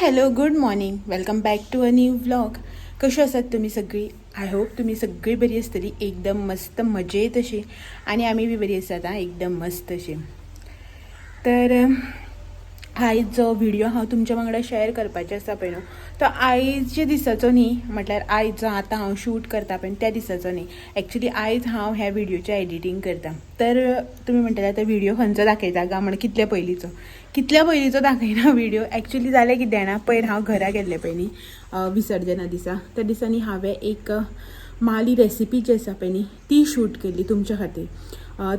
Hello good morning welcome back to a new vlog. कशी आसात तुम्ही सगळी? आय होप तुम्ही सगळी बरी आसतली, एकदम मस्त मजेत अशी. आणि आम्ही बी बरी आसात हां, एकदम मस्त अशी. तर आयज जो व्हिडिओ हांव तुमच्या वांगडा शेअर करपाचें आसा पळय न्हू, तो आयजच्या दिसाचो न्ही, म्हटल्यार आयज जो आतां हांव शूट करता पळय त्या दिसाचो न्ही. एक्चुली आयज हांव ह्या व्हिडिओचें एडिटींग करता. तर तुमी म्हणटले तो व्हिडिओ खंयचो दाखयता गा म्हण, कितल्या पयलींचो दाखयना व्हिडिओ. एक्चुली जालें कितें जाणा, पयर हांव घरा गेल्लें पळय न्ही विसर्जना दिसा, त्या दिसांनी हांवें एक माली रेसिपी जी आसा पळय न्ही ती शूट केल्ली तुमच्या खातीर.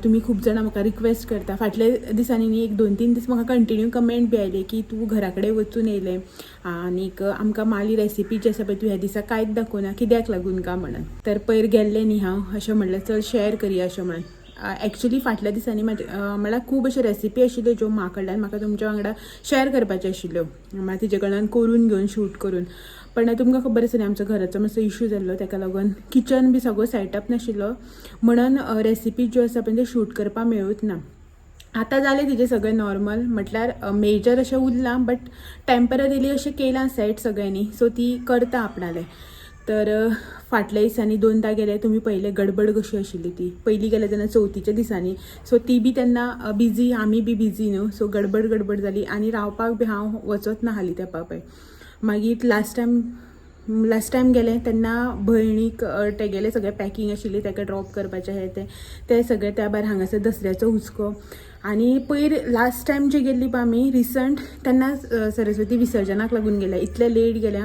तुम्ही खूब जाणां म्हाका रिक्वेस्ट करता. फाटल्या दिसांनी न्ही 1-2-3 दीस म्हाका कंटिन्यू कमेंट बी आयले की तूं घरा कडेन वचून येयलें आनीक आमकां माली रेसिपी जी आसा पळय तूं ह्या दिसा कांयच दाखोवना, कित्याक लागून काय म्हणून. तर पयर गेल्लें न्ही हांव, अशें म्हणलें चल शेअर करया अशें म्हणून. एक्चुली फाटल्या दिसांनी म्हळ्यार खूब अश्यो रेसिपी आशिल्ल्यो ज्यो कडल्यान म्हाका तुमच्या वांगडा शेअर करपाच्यो आशिल्ल्यो, म्हळ्यार तिजे कडल्यान करून घेवन शूट करून. पण तुमकां खबर आसा न्ही आमचो घराचो मातसो इश्यू जाल्लो, ताका लागून किचन बी सगळो सेटअप नाशिल्लो, म्हणून रेसिपी ज्यो आसा पळय त्यो शूट करपाक मेळूच ना. आतां जालें तिजें सगळें नॉर्मल, म्हटल्यार मेजर अशें उरलां बट टेम्पररीली अशें केलां सेट सगळ्यांनी, सो ती करता आपणालें. तर फाटल्या दिसांनी 2दा गेले, तुमी पळयलें गडबड कशी आशिल्ली ती. पयलीं गेले तेन्ना चवथीच्या दिसांनी, सो ती बी तेन्ना बिजी, आमी बी बिजी न्हू, सो गडबड जाली आनी रावपाक बी हांव वचत ना हालीं तेंपा पळय. मागीर लास्ट टायम गेलें तेन्ना भयणीक तेगेलें सगळें पॅकींग आशिल्ली, ताका ड्रॉप करपाचें हें तें सगळें. त्या भायर हांगासर दसऱ्याचो हुस्को. आनी पयर लास्ट टायम जी गेल्ली पळय आमी रिसंट, तेन्ना सरस्वती विसर्जनाक लागून गेल्या. इतलें लेट गेल्या,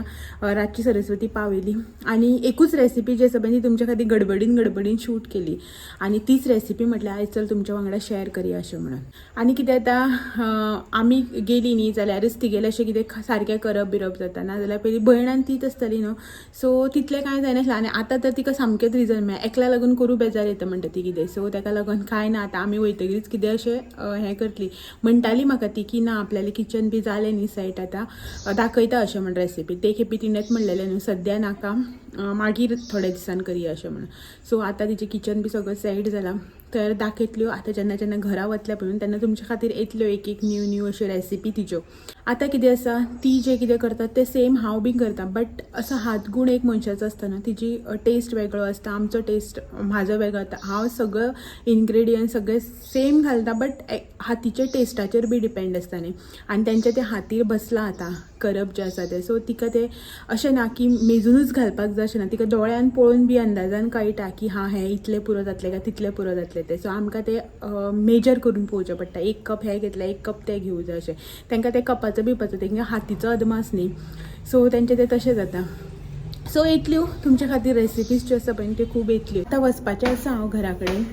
रातची सरस्वती पावयली. आनी एकूच रेसिपी जी आसा पळय ती तुमच्या खातीर गडबडीन शूट केली. आनी तीच रेसिपी म्हटल्यार आयज चल तुमच्या वांगडा शेअर करया अशें म्हणून. आनी कितें आतां आमी गेली न्ही जाल्यारच तिगेलें अशें कितें सारकें करप बिरप जाता, ना जाल्यार पयलीं भयणान तीच आसतली न्हू, सो तितलें कांय जायनासलें. आनी आतां तर तिका सामकेंच रिजन मेळ्ळा, एकल्या लागून करूं बेजार येता म्हणटा ती कितें, सो ताका लागून कांय ना. आतां आमी वयतकीच कितें अशें हें करतली. म्हणटाली म्हाका ती की ना आपल्यालें किचन बी जालें न्ही सेट, आतां दाखयता अशें म्हण रेसिपी. ते खेपी तिणेंच म्हणलेलें न्हू सद्या नाका, मागीर थोड्या दिसान करया अशें म्हणून. सो आतां तिचें किचन बी सगळं सेट जालां, तर दाखयतल्यो. आतां जेन्ना घरा वतल्या पळय तेन्ना तुमच्या खातीर येतल्यो एक न्यू अश्यो रेसिपी तिच्यो. आतां कितें आसा, ती जें कितें करता तें सेम हांव बी करता, बट असो हातगूण एक मनशाचो आसता न्हू, तिची टेस्ट वेगळो आसता, आमचो टेस्ट म्हाजो वेगळो आसता. हांव सगळं इन्ग्रेडियंट्स सगळें सेम घालता, बट हातीच्या टेस्टाचेर बी डिपेंड आसता न्ही. आनी तेंच्या ते हातीर बसलां आतां करप जें आसा तें, सो तिका तें अशें ना की मेजूनच घालपाक जाय अशें ना, तिका दोळ्यान पळोवन बी अंदाजान कळटा की हां हें इतलें पुरो जातलें काय तितलें पुरो जातलें तें. सो आमकां तें मेजर करून पळोवचें पडटा. 1 कप हें घेतलें, 1 कप तें घेवं जाय अशें. तांकां तें कपाचो बिपाचो तांकां हातीचो अदमास न्ही, सो तेंचें तें तशें जाता. सो येतल्यो तुमच्या खातीर रेसिपीज ज्यो आसा पळय त्यो खूब येतल्यो. आतां वचपाचें आसा हांव घरा कडेन,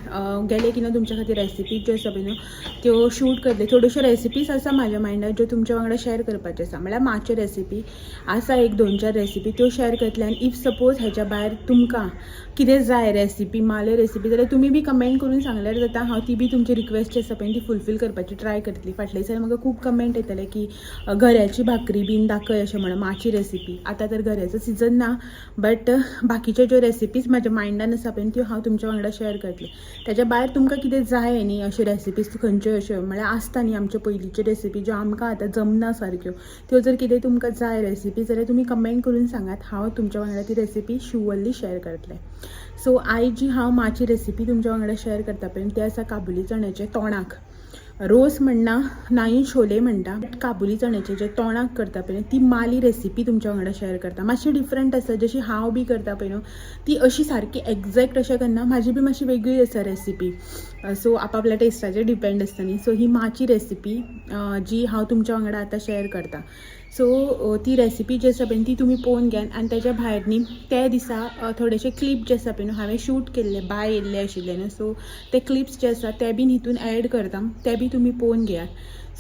गेलें की ना तुमच्या खातीर रेसिपीज ज्यो आसा पळय न्हू त्यो शूट करतलें. थोड्योश्यो रेसिपीज आसा म्हाज्या मायंडार ज्यो तुमच्या वांगडा शेअर करपाच्यो आसा, म्हळ्यार माचे रेसिपी आसा 1-2-4 रेसिपी त्यो शेअर करतले. आनी इफ सपोज हेच्या भायर तुमकां कितें जाय रेसिपी, माले रेसिपी, जाल्यार तुमी बी कमेंट करून सांगल्यार जाता. हांव ती बी तुमची रिक्वेस्ट जी आसा पळय ती फुलफील करपाची ट्राय करतली. फाटल्या दिसांनी म्हाका खूब कमेंट येताले की घऱ्याची भाकरी बीन दाखय अशें म्हणून, माची रेसिपी. आतां तर घऱ्याचो सिजन ना, बट बाकीच्यो ज्यो रेसिपीज म्हाज्या मायंडान आसा पळय त्यो हांव तुमच्या वांगडा शेअर करतलें. तेच्या भायर तुमकां कितें जाय न्ही अश्यो रेसिपीज खंयच्यो अश्यो म्हळ्यार आसता न्ही आमच्यो पयलींच्यो रेसिपी ज्यो आमकां आतां जमना सारक्यो, त्यो जर कितें तुमकां जाय रेसिपी जाल्यार तुमी कमेंट करून सांगात. हांव तुमच्या वांगडा ती रेसिपी शुअरली शेअर करतलें. सो आयज जी हांव माची रेसिपी तुमच्या वांगडा शेअर करता पळय तें आसा काबुली चण्याचें तोणाक. रोस म्हणना नाही छोले म्हणटा, बट काबुली चण्याचें जें तोणाक करता पळय ती माली रेसिपी तुमच्या वांगडा शेअर करता. मातशी डिफरंट आसा, जशी हांव बी करता पळय न्हू ती अशी सारकी एक्झॅक्ट अशें करना, म्हाजी बी मातशी वेगळी आसा रेसिपी. सो आपआपल्या टेस्टाचेर डिपेंड आसता न्ही. सो ही माची रेसिपी जी हांव तुमच्या वांगडा आतां शेअर करता. सो ती रेसिपी जी आसा पळय ती तुमी पळोवन घेयात. आनी तेच्या भायर न्ही त्या दिसा थोडेशे क्लिप जे आसा पळय न्हू हांवें शूट केल्ले, बाय येयल्ले आशिल्ले न्हू, सो ते क्लिप्स जे आसा ते बीन हितून ॲड करता, ते बी तुमी पळोवन घेयात.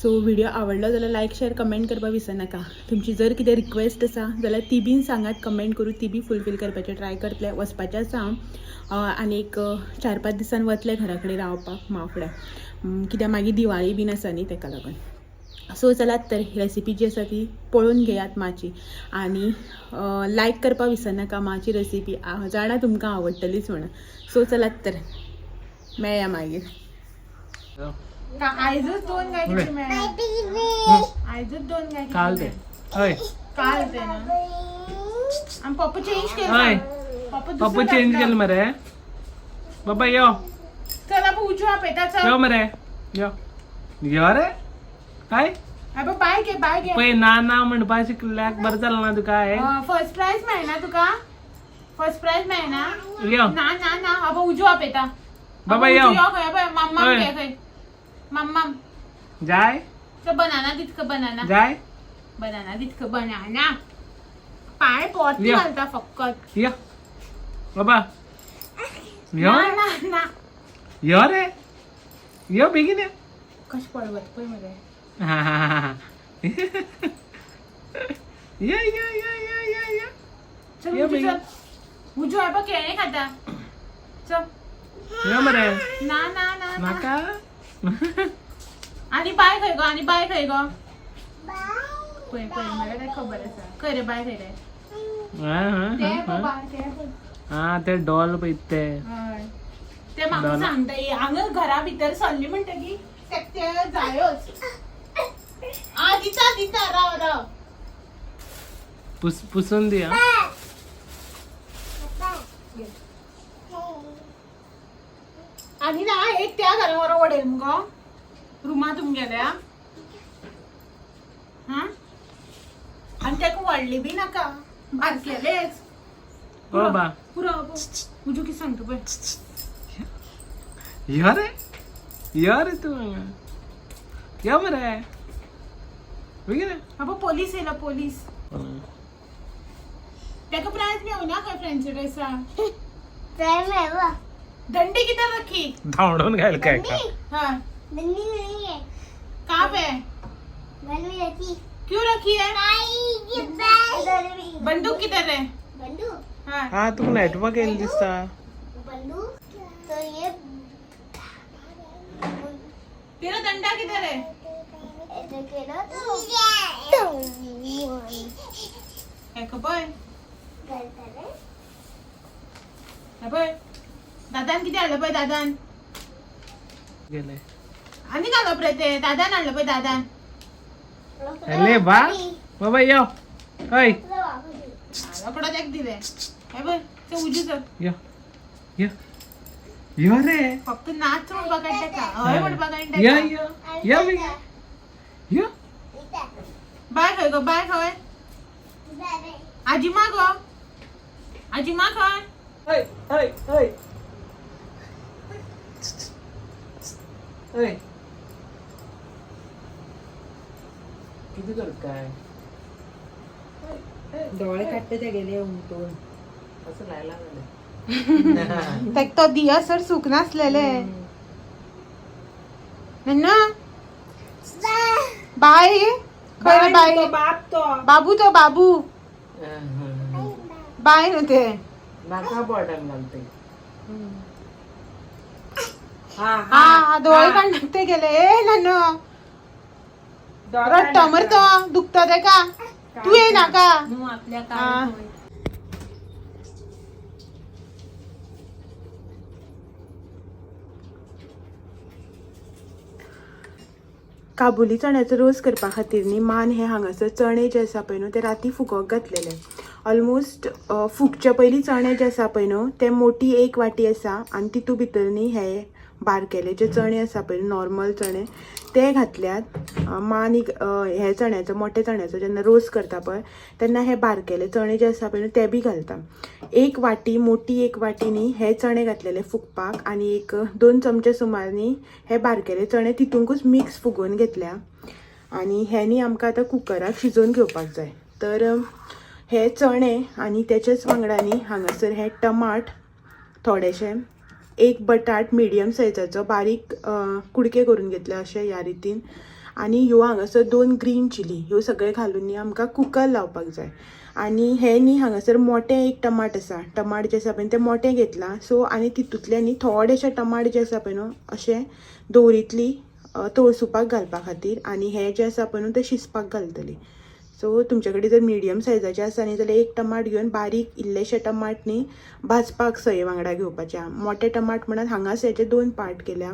सो व्हिडिओ आवडलो जाल्यार लायक शेअर कमेंट करपाक विसरनाका. तुमची जर कितें रिक्वेस्ट आसा जाल्यार ती बीन सांगात कमेंट करून, ती बी फुलफील करपाचें ट्राय करतलें. वचपाचें आसा हांव आनी एक 4-5 दिसान वतलें घरा कडेन रावपाक माव फुड्या, कित्याक मागीर दिवाळी बीन आसा न्ही ताका लागून. सो चलात तर रेसिपी जी आसा ती पळोवन घेयात माची, आनी लायक करपाक विसरनाका. माची रेसिपी जाणा तुमकां आवडटलीच म्हणून. सो चलात तर मेळया मागीर. आयजूच 2 गाय किती मेळ्ळ्या, आयजूच 2 गाय काल ते हय काय होते ना आणि पप्पू चेंज हय केलं पप्पू चेंज केलं मरे बाबा यो चला उजवा पेटा चल यो मरे यो यो रे काय अबे बाय घे पै ना ना म्हणपा शिकल्याक बरं झालं ना तुका आहे फर्स्ट प्राइज मेळना तुका फर्स्ट प्राइज मेळना यो ना ना ना अब उजवा पेटा बाबा यो मम्मा ओय. घे खंय मम्मा जाय तो बनाना तितकं बनाना जाय तितकं बनाना पाय पोटी या. घालता फक्त यो बाबा यो ना ना ना यो रे यो बेगीन यो कश पळवत पळय मध्ये हा हा हा हा या या या या या या चल या उजू बाई. चल उजू आहे बघ केळे खाता चल यो मरे ना ना ना ना. नाका आणि बाय खंय गो पळय मला काय खबर आसा खंय रे बाय खंय रे हा हा ते हा, पळय हा बाय ते पळय. हा ते डॉल पळय ते हय. ते म्हाका दोन. सांगता हांगा घरा भितर सरली म्हणटकी ते जायोच दिता राव पुसून दी हा आणि ना एक त्या घरावर ओढेल मग रुमातून गेल्या हा आणि त्याक वाढली बी नका बारकेलेच बाबा पुरा उजू की सांगतो पळय यो रे तू यो मरे बेगीन यो. अबो पोलीस येला पोलीस त्याका प्राइज घेऊ ना काय फ्रेंडचे ड्रेसा दंडी किती रखी धावडून घाल काय का हाँ कहाँ पे क्यों रखी है बंदूक किधर है हाँ हा तू नेटवर्क येईल दिसता तेरा दंडा किधर है बय बय दादान किती आणलं पळय दादान गेले आणि का गप्रे ते दादान आणलं पळय दादान अरे बा बाबा यो हय कडत एक दिले हे बघ ते उजूच यो यो यो रे फक्त नाच म्हण बघायचं का हय म्हण यो बघायचं यो यो बेगीन यो बाय खय गो बाय खय आजी मा गो आजी मा खय हय हय हय हय किती करत काय डोळे काढते ते गेले उमटून असं लायला लागलं त्याक तो दिया सर सुख नासलेले नन्ना बाय खय रे बाय बाप तो बाबू तो बाबू बाय न ते नाका बॉटल घालते हा डोळे काढ ते गेले ए नन्नो रट्ट मरतो दुखत ते का तू ये ना का आपल्या हा. काबुली चण्याचो रोस करपा खातीर न्ही मान हे हांगासर चणे जे आसा पळय न्हू ते राती फुगोवंक घातलेले ऑलमोस्ट फुगचे पयलीं चणे जे आसा पळय न्हू ते मोठी एक वाटी आसा आनी तितू भितर न्ही हे बारकेले जे चणे आसा पळय नॉर्मल चणे ते घातल्यात मान हे चण्याचो मोठे चण्याचो जेन्ना रोस करता पळय तेन्ना हे बारकेले चणे जे आसा पळय न्हू ते बी घालता एक वाटी मोठी एक वाटी न्ही हे चणे घातलेले फुगपाक आनी एक 2 चमचे सुमार न्ही हे बारकेले चणे तितूंकूच मिक्स फुगोवन घेतल्या आनी हे न्ही आमकां आतां कुकराक शिजोवन घेवपाक जाय तर हे चणे आनी तेच्याच वांगडा न्ही हांगासर हे टमाट थोडेशे एक बटाट मिडियम सायजाचो बारीक कुडके करून घेतले अशे ह्या रितीन आनी ह्यो हांगासर 2 ग्रीन चिली ह्यो सगळे घालून न्ही आमकां कुकर लावपाक जाय आनी हे न्ही हांगासर मोठें एक टमाट आसा टमाट जे आसा पळय तें मोठें घेतलां सो आनी तितूंतले न्ही थोडेशे टमाट जे आसा पळय न्हू अशे दोरींतली तळसुपाक घालपा खातीर आनी हे जे आसा पळय न्हू ते शिजपाक घालतली सो तुमचे कडेन जर मिडियम सायजाचे आसा न्ही जाल्यार एक टमाट घेवन बारीक इल्लेशे टमाट न्ही भाजपाक सये वांगडा घेवपाचे मोठे टमाट म्हणत हांगाच हेचे 2 पार्ट केल्या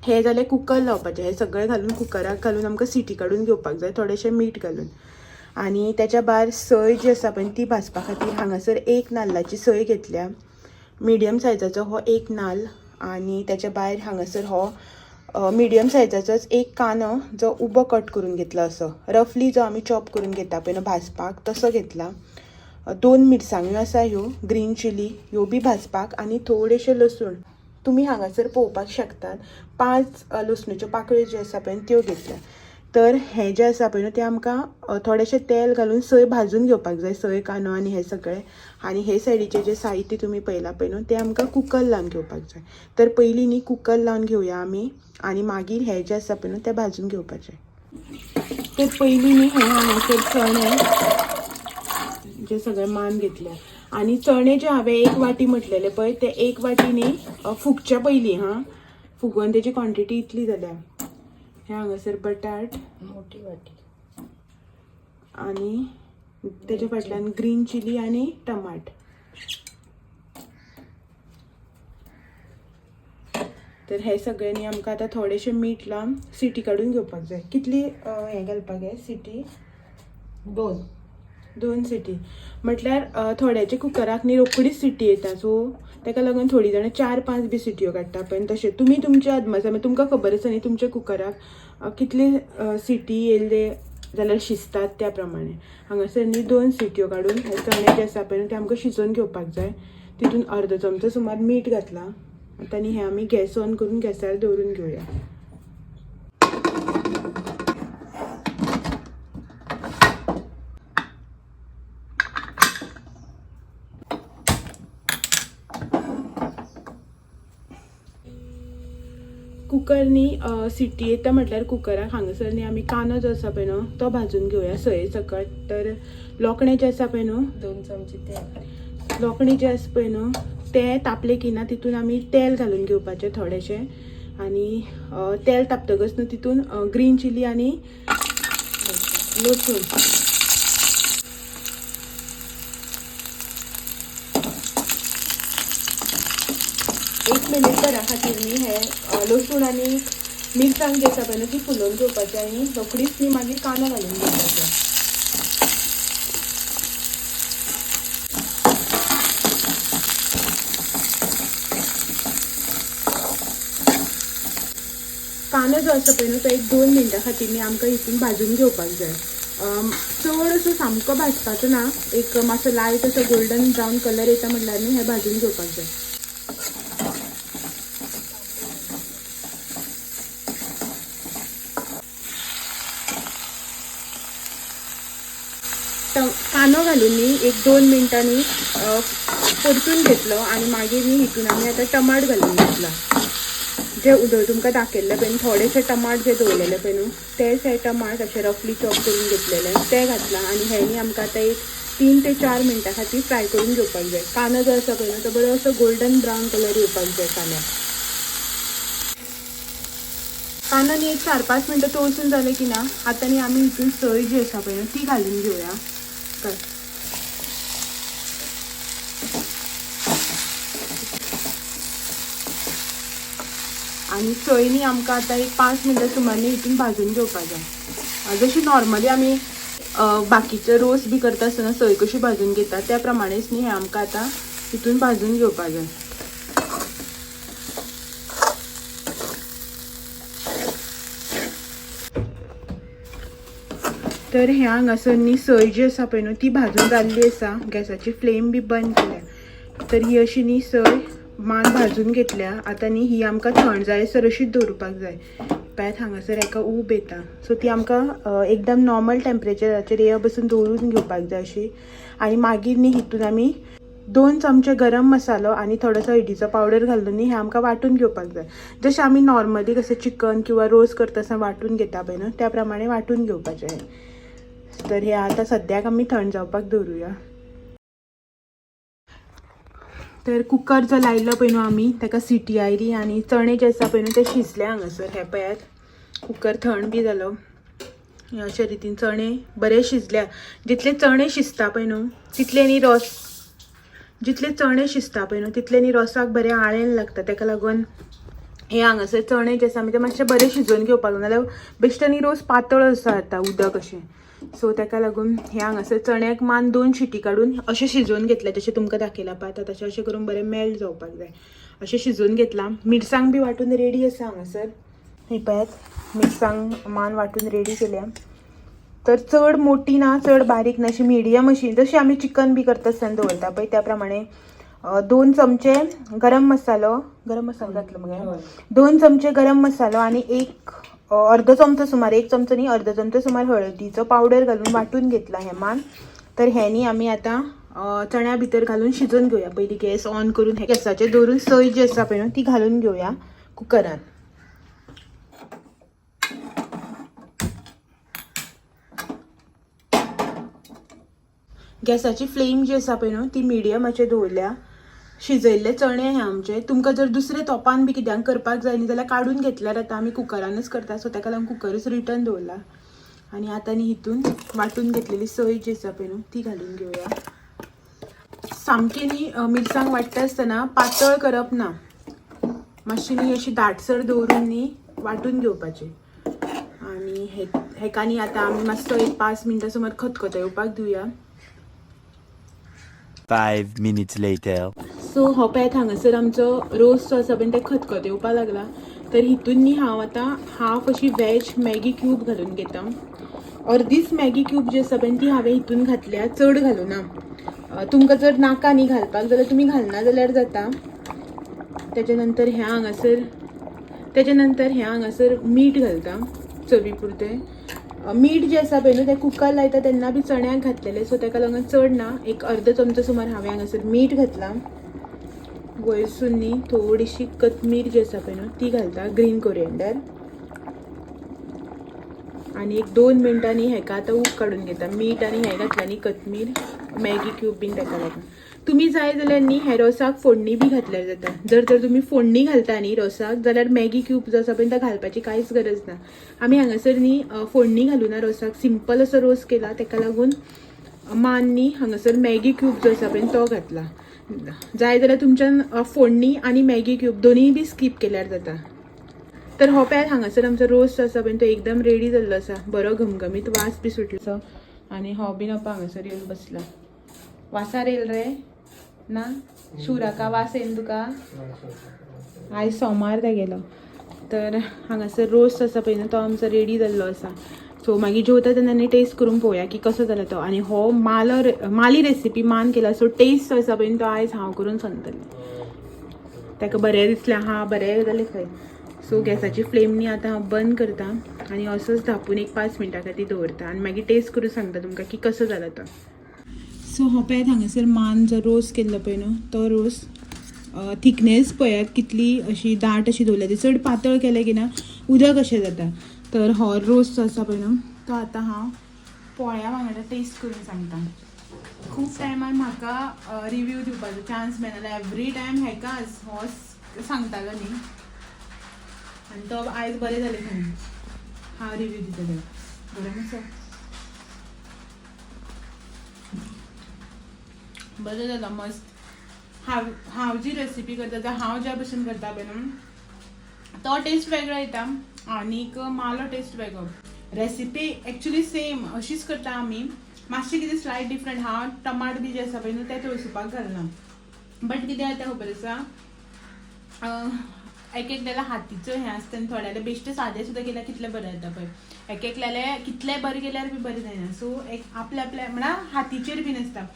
हे जाल्यार कुकर लावपाचें हे सगळें घालून कुकराक घालून आमकां सिटी काडून घेवपाक जाय थोडेशें मीठ घालून आणि त्याच्या भायर सय जी आसा पळय ती भाजपा खातीर हांगासर एक नाल्लाची सय घेतल्या. मिडियम सायजाचो हो एक नाल्ल आणि त्याच्या भायर हांगासर हो मिडियम सायजाचोच एक कांदो जो उबो कट करून घेतला असो. रफली जो आमी चॉप करून घेता पळय न्हू भाजपाक तसो घेतला. 2 मिरसांग्यो आसा ह्यो ग्रीन चिली ह्यो बी भाजपाक आणि थोडेशे लसूण तुम्ही हांगासर पळोवपाक शकतात. 5 लसणीच्यो पाकळ्यो ज्यो आसा पळय त्यो घेतल्या. तर हें जें आसा पळय न्हू तें आमकां थोडेशें तेल घालून सय भाजून घेवपाक जाय. सय कांदो आनी हें सगळें. आणि हे सायडीचें जें साहित्य तुमी पळयलां पळय न्हू तें आमकां कुकर लावन घेवपाक जाय. तर पयलीं न्ही कुकर लावन घेवया आमी आणि मागीर हें जें आसा पळय न्हू तें भाजून घेवपाचें. तर पयलीं न्ही हें हांगासर चणे जे सगळे मान घेतले आणि चणे जे हांवें 1 वाटी म्हटलेले पळय ते 1 वाटी न्ही फुगच्या पयलीं फुगोवन तेजी क्वॉन्टिटी इतली जाल्या. हे हांगासर बटाट मोठी वाटी आणि तेच्या फाटल्यान ग्रीन चिली आणि टमाट. तर हे सगळे न्ही आमकां आतां थोडेशें मीठ लावन सिटी काडून घेवपाक जाय. कितली हें घालपाक जाय सिटी? 2 सिटी. म्हटल्यार थोड्याचे कुकराक न्ही रोकडीच सिटी येता सो ताका लागून थोडी जाणां 4-5 बी सिटयो काडटा. पण तशें तुमी तुमच्या अदमासार तुमकां खबर आसा न्ही तुमच्या कुकराक कितली सिटी येयले जाल्यार शिजतात त्या प्रमाणे. हांगासर न्ही 2 सिटयो काडून हे चणे जे आसा पळय ते आमकां शिजोवन घेवपाक जाय. तितून अर्दो चमचो सुमार मीठ घातला. आतां न्ही हें आमी गॅस ऑन करून गॅसार दवरून घेवया. कुकर न्ही सिटी येता म्हटल्यार कुकराक हांगासर न्ही आमी कांदो जो आसा पळय न्हू तो भाजून घेवया सये सकट. तर लोकणें जें आसा पळय न्हू 2 चमचे तेल. लोकणें जें आसा पळय न्हू तें तापलें की ना तितून आमी तेल घालून घेवपाचें थोडेशें. आणि तेल तापतकच न्हू तितून ग्रीन चिली आणि लसूण एक मिनिट करा खातीर न्ही हे लसूण आणि मिरसांग जी आसा पळय न्हू ती फुलोवन घेवपाची आणि रोकडीच न्ही मागीर कांदो घालून घेवपाचो. कांदो जो आसा पळय न्हू तो 1-2 मिनटां खातीर न्ही आमकां हितून भाजून घेवपाक जाय. चड असो सामको भाजपाचो ना. एक मातसो लायट असो गोल्डन ब्रावन कलर येता म्हटल्यार न्ही हें भाजून घेवपाक जाय. कांदो घालून न्ही 1-2 मिनटांनी परतून घेतलो आणि मागीर न्ही हितून आमी आतां टमाट घालून घेतला. जे उदक तुमकां दाखयल्लें पळय थोडेशे टमाट जे दवरलेले पळय न्हू तेच हे टमाट अशे रफली चॉप करून घेतलेले ते घातला. आणि हे न्ही आमकां आतां एक 3 ते 4 मिनटां खातीर फ्राय करून घेवपाक जाय. कांदो जो आसा पळय न्हू तो बरो असो गोल्डन ब्रावन कलर येवपाक जाय कांद्याक. कांदो न्ही एक 4-5 मिनटां तळसून जाले की ना आतां न्ही आमी हितून सय जी आसा पळय न्हू ती घालून घेवया. आणि सय न्ही आमकां आतां एक 5 मिनटां सुमार न्ही हितून भाजून घेवपाक जाय. जशी नॉर्मली आमी बाकीचे रोस बी करता आसतना सय कशी भाजून घेता त्या प्रमाणेच न्ही हें आमकां आतां हितून भाजून घेवपाक जाय. तर ह्या हांगासर न्ही सय जी आसा पळय न्हू ती भाजून जाल्ली आसा. गॅसाची फ्लेम बी बंद केल्या. तर ही अशी न्ही सय मान भाजून घेतल्या. आतां न्ही ही आमकां थंड जायसर अशीच दवरपाक जाय. पळयात हांगासर एका उब येता सो ती आमकां एकदम नॉर्मल टेम्परेचराचेर हे बसून दवरून घेवपाक जाय अशी. आणि मागीर न्ही हितून आमी 2 चमचे गरम मसालो आणि थोडोसो हळदीचो पावडर घालून न्ही हें आमकां वांटून घेवपाक जाय. जशें आमी नॉर्मली कशें चिकन किंवा रोस करता आसतना वांटून घेता पळय न्हू त्या प्रमाणे वांटून घेवपाचें. तर हे आतां सद्याक आमी थंड जावपाक दवरुया. तर कुकर जो लायल्लो पळय न्हू आमी ताका सिटी आयली आणि चणे जे आसा पळय न्हू ते शिजले हांगासर. हे पळयात कुकर थंड बी जालो. अशा रितीन चणे बरे शिजल्या. जितले चणे शिजता पळय न्हू तितले न्ही जितले चणे शिजता पळय न्हू तितले न्ही रोसाक बरें आळेण लागता. ताका लागून हे हांगासर चणे जे आसा ते मातशे बरे शिजोवन घेवपाक जाय. नाल्यार बेश्टे न्ही रोस पातळ असो जाता उदक अशें. सो ताका लागून हे हांगासर चण्याक मान 2 शिटी काडून अशें शिजोवन घेतले, जशें तुमकां दाखयला पळय आतां तशें अशें करून बरें मेल्ट जावपाक जाय अशें शिजोवन घेतलां. मिरसांग बी वांटून रेडी आसा हांगासर. ही पळयात मिरसांग मान वांटून रेडी केल्या. तर चड मोठी ना चड बारीक ना, अशी मिडियम अशी, जशी आमी चिकन बी करता आसतना दवरता पळय त्या प्रमाणे 2 चमचे गरम मसालो घातलो मगे, 2 चमचे गरम मसालो आणि एक अर्धो चमचो सुमार, 1 चमचो न्ही अर्धो चमचो सुमार हळदीचो पावडर घालून वांटून घेतला हे मान. तर हेनी आमी आतां चण्या भितर घालून शिजोवन घेवया. पयलीं गॅस ऑन करून हे गॅसाचेर दवरून सय जी आसा पळय न्हू ती घालून घेवया कुकरान. गॅसाची फ्लेम जी आसा पळय न्हू ती मिडियमाचेर दवरल्या. शिजयल्ले चणे हे आमचे. तुमकां जर दुसरे तोपान बी कित्याक करपाक जाय न्ही जाल्यार काडून घेतल्यार आतां आमी कुकरानूच करता, सो ताका लागून कुकरूच रिटर्न दवरला. आनी आतां न्ही हितून वांटून घेतलेली सय जी आसा पळय न्हू ती घालून घेवया. सामकी न्ही मिरसांग वांटटा आसतना पातळ करप ना, मातशी न्ही अशी दाटसर दवरून न्ही वांटून घेवपाची. आनी हेका न्ही आतां आमी मातसो एक 5 मिनटां सुमार खतखतो दिवया. 5 minutes later. सो हो पळयात हांगासर आमचो रोस जो आसा पळय ते खतखतो येवपाक लागला. तर हितून न्ही हांव आतां हाफ अशी वेज मॅगी क्यूब घालून घेता. अर्दीच मॅगी क्यूब जी आसा पळय ती हांवें हितून घातल्या, चड घालूना. तुमकां जर नाका न्ही घालपाक जाल्यार तुमी घालना जाल्यार जाता. तेच्या नंतर हे हांगासर मीठ घालता चवी पुरतें. मीठ जे आसा पळय न्हू तें कुकर लायता तेन्ना बी चण्याक घातलेले, सो ताका लागून चड ना, एक अर्दो चमचो सुमार हांवें हांगासर मीठ घातलां. वयरसून न्ही थोडीशी कोथमीर जी आसा पळय न्हू ती घालता, ग्रीन कोरिएंडर. आनी एक 2 मिनटांनी हेका आतां उब काडून घेता. मीठ आनी हें घातलां न्ही कोथमीर मॅगी क्यूब बीन ताका लागून. तुमी जाय जाल्यार न्ही हे रोसाक फोडणी बी घातल्यार जाता. जर तुमी फोडणी घालता न्ही रोसाक जाल्यार मॅगी क्यूब जो आसा पळय तो घालपाची कांयच गरज ना. आमी हांगासर न्ही फोडणी घालूना रोसाक, सिंपल असो रोस केला ताका लागून मान न्ही हांगासर मॅगी क्यूब जो आसा पळय तो घातला. जाय जाल्यार तुमच्यान फोडणी आनी मॅगी क्यूब दोनीय बी स्कीप केल्यार जाता. तर हो पळयात हांगासर आमचो रोस जो आसा पळय तो एकदम रेडी जाल्लो आसा. बरो घमघमीत वास बी सुटलो. आनी हो बीन आप हांगासर येवन बसला. वासार येयल रे ना शुराका वास येयन तुका? आयज सोमार तेगेलो. तर हांगासर रोस आसा पळय न्हू तो आमचो रेडी जाल्लो आसा. सो मागीर जेवता तेन्ना टेस्ट करून पळोवया की कसो जाला तो. आनी हो माली रेसिपी मान केला, सो टेस्ट जो आसा पळय तो आयज हांव करून सांगतलें. ताका बरें दिसलें, हा बरें जालें खंय. सो गॅसाची फ्लेम न्ही आतां हांव बंद करता आनी असोच धापून एक 5 मिनटां खातीर दवरता आनी मागीर टेस्ट करून सांगता तुमकां की कसो जाला तो. सो हो पळयात हांगासर मान जो रोस केल्लो पळय न्हू तो रोस थिकनेस पळयात कितली अशी दाट अशी दवरल्या. ती चड पातळ केलें की ना उदक अशें जाता. तर हो रोस जो आसा पळय न्हू तो आतां हांव पोळ्या वांगडा टेस्ट करून सांगता. खूब टायमार म्हाका रिव्यू दिवपाचो चान्स मेळना, एवरी टायम हेकाच हो सांगतालो न्ही. आनी तो आयज बरें जालें खंय हांव रिव्यू दितलें. बरें आसा, बरें जालां, मस्त. हांव जी रेसिपी करता तो हांव ज्या भशेन करता पळय न्हू तो टेस्ट वेगळो येता आनीक मालो टेस्ट वेगळो. रेसिपी एक्चुली सेम अशीच करता आमी, मातशें कितें स्लायट डिफरंट. हांव टमाट बी जे आसा पळय न्हू ते तळसुपाक घालना. बट कितें जाता खबर आसा, एक हातीचो हें आसता आनी थोड्याले बेश्टे सादें सुद्दां केल्यार कितलें बरें जाता पळय. एकल्याले कितलें बरें केल्यार बी बरें जायना. सो आपल्या म्हळ्यार हातीचेर बीन आसता.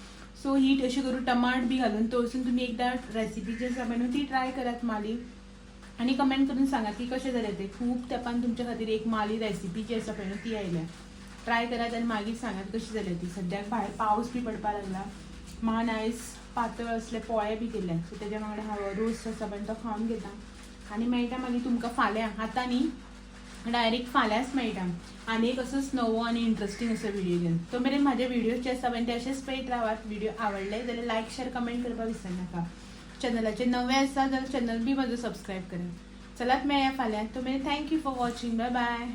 सो ही अशी करून टमाट बी घालून तळसून तुमी एकदां रेसिपी जी आसा पळय न्हू ती ट्राय करात माली आनी कमेंट करून सांगात की कशें जालें तें. खूब तेंपान तुमच्या खातीर एक माली रेसिपी जी आसा पळय न्हू ती आयल्या. ट्राय करात आनी मागीर सांगात कशी जाली ती. सद्याक भायर पावस बी पडपाक लागला. मान आयज पातळ असले पोळे बी केले, सो तेज्या वांगडा हांव रोस आसा पळय तो खावन घेता आनी मेळटा मागीर तुमकां फाल्यां. आतां न्ही डायरेक्ट फाल्यांच मेळटा आनी एक असोच नवो आनी इंट्रस्टींग असो व्हिडिओ घेवन. तो मेरेन म्हाजे व्हिडिओज जे आसा पळय ते अशेंच पळयत रावात. व्हिडिओ आवडले जाल्यार लायक शेअर कमेंट करपाक विसरनाका. चॅनलाचेर नवे आसा जाल्यार चॅनल बी म्हाजो सबस्क्रायब करा. चलात मेळया फाल्यां. तो मेरेन thank you for watching. Bye bye.